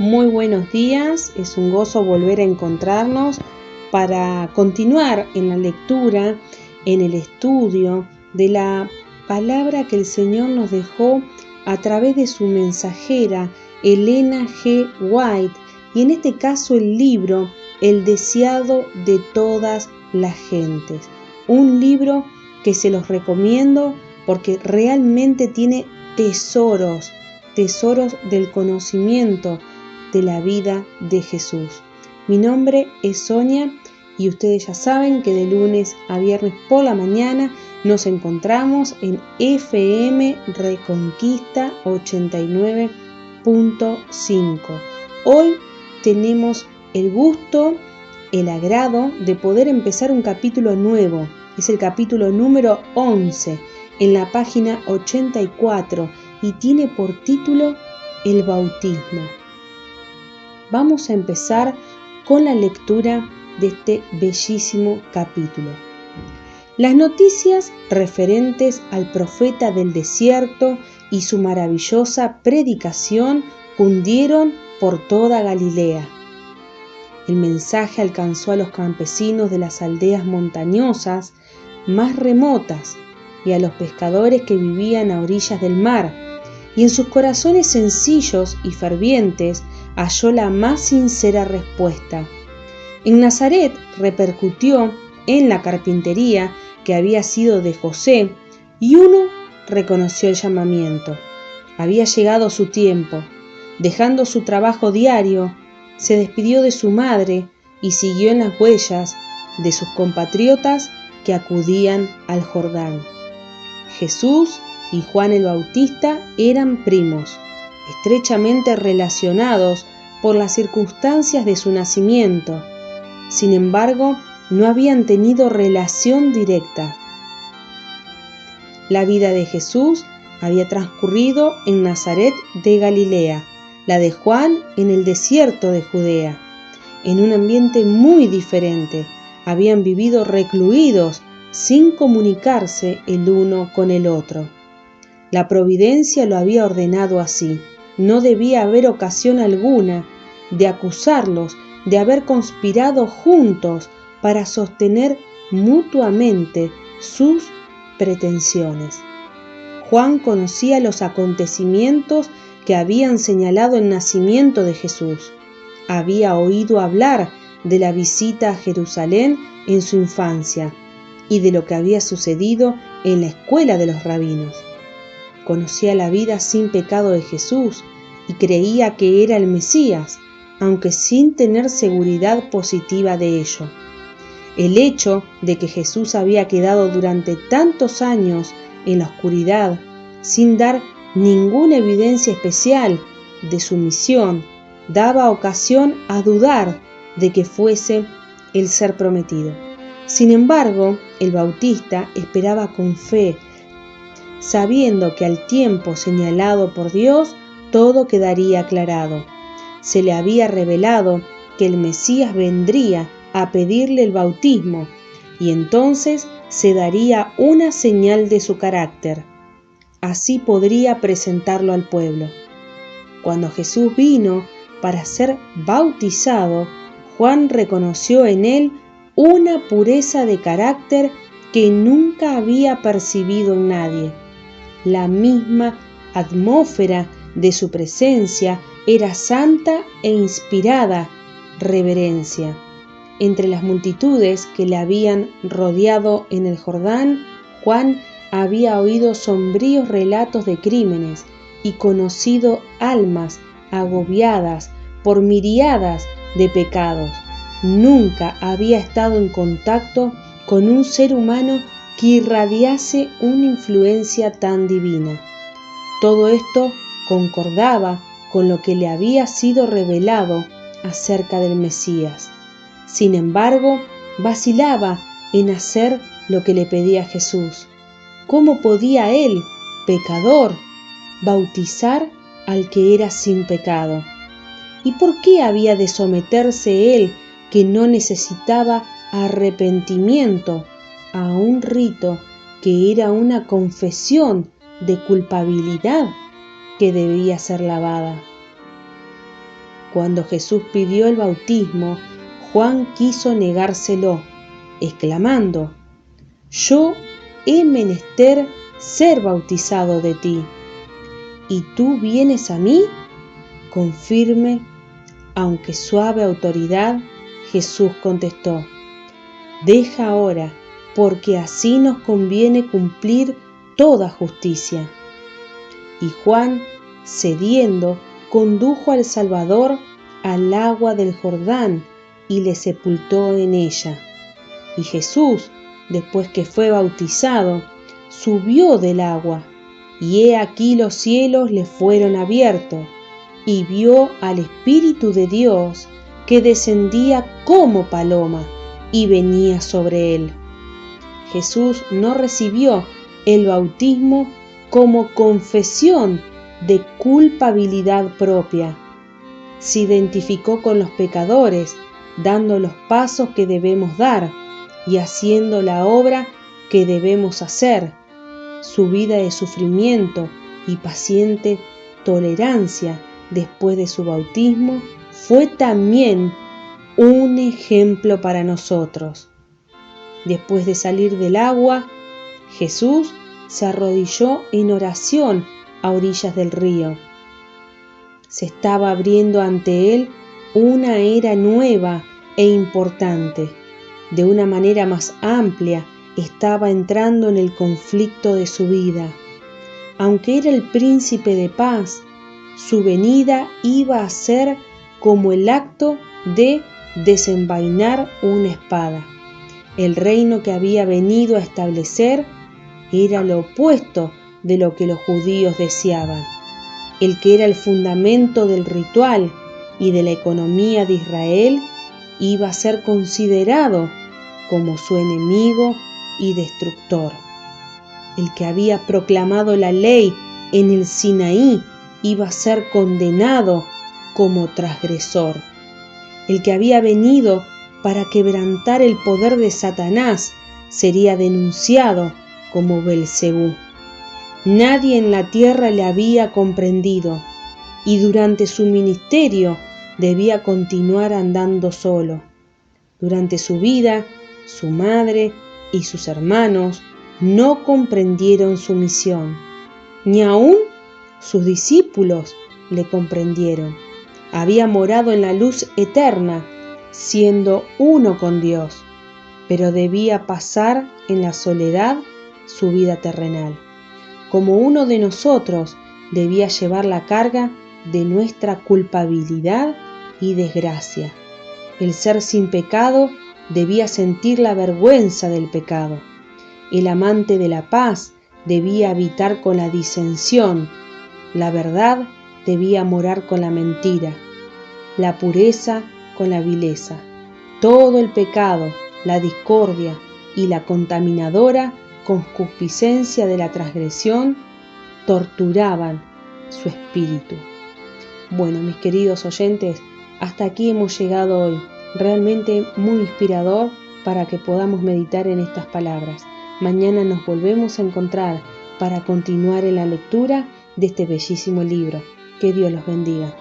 Muy buenos días, es un gozo volver a encontrarnos para continuar en la lectura, en el estudio de la palabra que el Señor nos dejó a través de su mensajera Elena G. White, y en este caso el libro El deseado de todas las gentes. Un libro que se los recomiendo porque realmente tiene tesoros del conocimiento de la vida de Jesús. Mi nombre es Sonia y ustedes ya saben que de lunes a viernes por la mañana nos encontramos en FM Reconquista 89.5. Hoy tenemos el gusto, el agrado de poder empezar un capítulo nuevo. Es el capítulo número 11 en la página 84 y tiene por título El bautismo. Vamos a empezar con la lectura de este bellísimo capítulo. Las noticias referentes al profeta del desierto y su maravillosa predicación cundieron por toda Galilea. El mensaje alcanzó a los campesinos de las aldeas montañosas más remotas y a los pescadores que vivían a orillas del mar, y en sus corazones sencillos y fervientes halló la más sincera respuesta. En Nazaret repercutió en la carpintería que había sido de José, y uno reconoció el llamamiento. Había llegado su tiempo. Dejando su trabajo diario, se despidió de su madre y siguió en las huellas de sus compatriotas que acudían al Jordán. Jesús y Juan el Bautista eran primos, estrechamente relacionados por las circunstancias de su nacimiento. Sin embargo, no habían tenido relación directa. La vida de Jesús había transcurrido en Nazaret de Galilea, la de Juan en el desierto de Judea. En un ambiente muy diferente, habían vivido recluidos sin comunicarse el uno con el otro. La providencia lo había ordenado así. No debía haber ocasión alguna de acusarlos de haber conspirado juntos para sostener mutuamente sus pretensiones. Juan conocía los acontecimientos que habían señalado el nacimiento de Jesús. Había oído hablar de la visita a Jerusalén en su infancia y de lo que había sucedido en la escuela de los rabinos. Conocía la vida sin pecado de Jesús y creía que era el Mesías, aunque sin tener seguridad positiva de ello. El hecho de que Jesús había quedado durante tantos años en la oscuridad, sin dar ninguna evidencia especial de su misión, daba ocasión a dudar de que fuese el ser prometido. Sin embargo, el Bautista esperaba con fe, sabiendo que al tiempo señalado por Dios todo quedaría aclarado. Se le había revelado que el Mesías vendría a pedirle el bautismo y entonces se daría una señal de su carácter. Así podría presentarlo al pueblo. Cuando Jesús vino para ser bautizado, Juan reconoció en él una pureza de carácter que nunca había percibido en nadie. La misma atmósfera de su presencia era santa e inspirada reverencia. Entre las multitudes que le habían rodeado en el Jordán, Juan había oído sombríos relatos de crímenes y conocido almas agobiadas por miriadas de pecados. Nunca había estado en contacto con un ser humano que irradiase una influencia tan divina. Todo esto concordaba con lo que le había sido revelado acerca del Mesías. Sin embargo, vacilaba en hacer lo que le pedía Jesús. ¿Cómo podía él, pecador, bautizar al que era sin pecado? ¿Y por qué había de someterse él, que no necesitaba arrepentimiento, a un rito que era una confesión de culpabilidad que debía ser lavada? Cuando Jesús pidió el bautismo, Juan quiso negárselo, exclamando: «Yo he menester ser bautizado de ti, ¿y tú vienes a mí?». Con firme, aunque suave autoridad, Jesús contestó: «Deja ahora, porque así nos conviene cumplir toda justicia». Y Juan, cediendo, condujo al Salvador al agua del Jordán y le sepultó en ella. Y Jesús, después que fue bautizado, subió del agua, y he aquí los cielos le fueron abiertos, y vio al Espíritu de Dios que descendía como paloma y venía sobre él. Jesús no recibió el bautismo como confesión de culpabilidad propia. Se identificó con los pecadores, dando los pasos que debemos dar y haciendo la obra que debemos hacer. Su vida de sufrimiento y paciente tolerancia después de su bautismo fue también un ejemplo para nosotros. Después de salir del agua, Jesús se arrodilló en oración a orillas del río. Se estaba abriendo ante él una era nueva e importante. De una manera más amplia, estaba entrando en el conflicto de su vida. Aunque era el príncipe de paz, su venida iba a ser como el acto de desenvainar una espada. El reino que había venido a establecer era lo opuesto de lo que los judíos deseaban. El que era el fundamento del ritual y de la economía de Israel iba a ser considerado como su enemigo y destructor. El que había proclamado la ley en el Sinaí iba a ser condenado como transgresor. El que había venido para quebrantar el poder de Satanás sería denunciado como Belcebú. Nadie en la tierra le había comprendido, y durante su ministerio debía continuar andando solo. Durante su vida, su madre y sus hermanos no comprendieron su misión, ni aún sus discípulos le comprendieron. Había morado en la luz eterna, siendo uno con Dios, pero debía pasar en la soledad su vida terrenal. Como uno de nosotros, debía llevar la carga de nuestra culpabilidad y desgracia. El ser sin pecado debía sentir la vergüenza del pecado. El amante de la paz debía habitar con la disensión. La verdad debía morar con la mentira. La pureza con la vileza. Todo el pecado, la discordia y la contaminadora concupiscencia de la transgresión torturaban su espíritu. Bueno, mis queridos oyentes, hasta aquí hemos llegado hoy. Realmente muy inspirador para que podamos meditar en estas palabras. Mañana nos volvemos a encontrar para continuar en la lectura de este bellísimo libro. Que Dios los bendiga.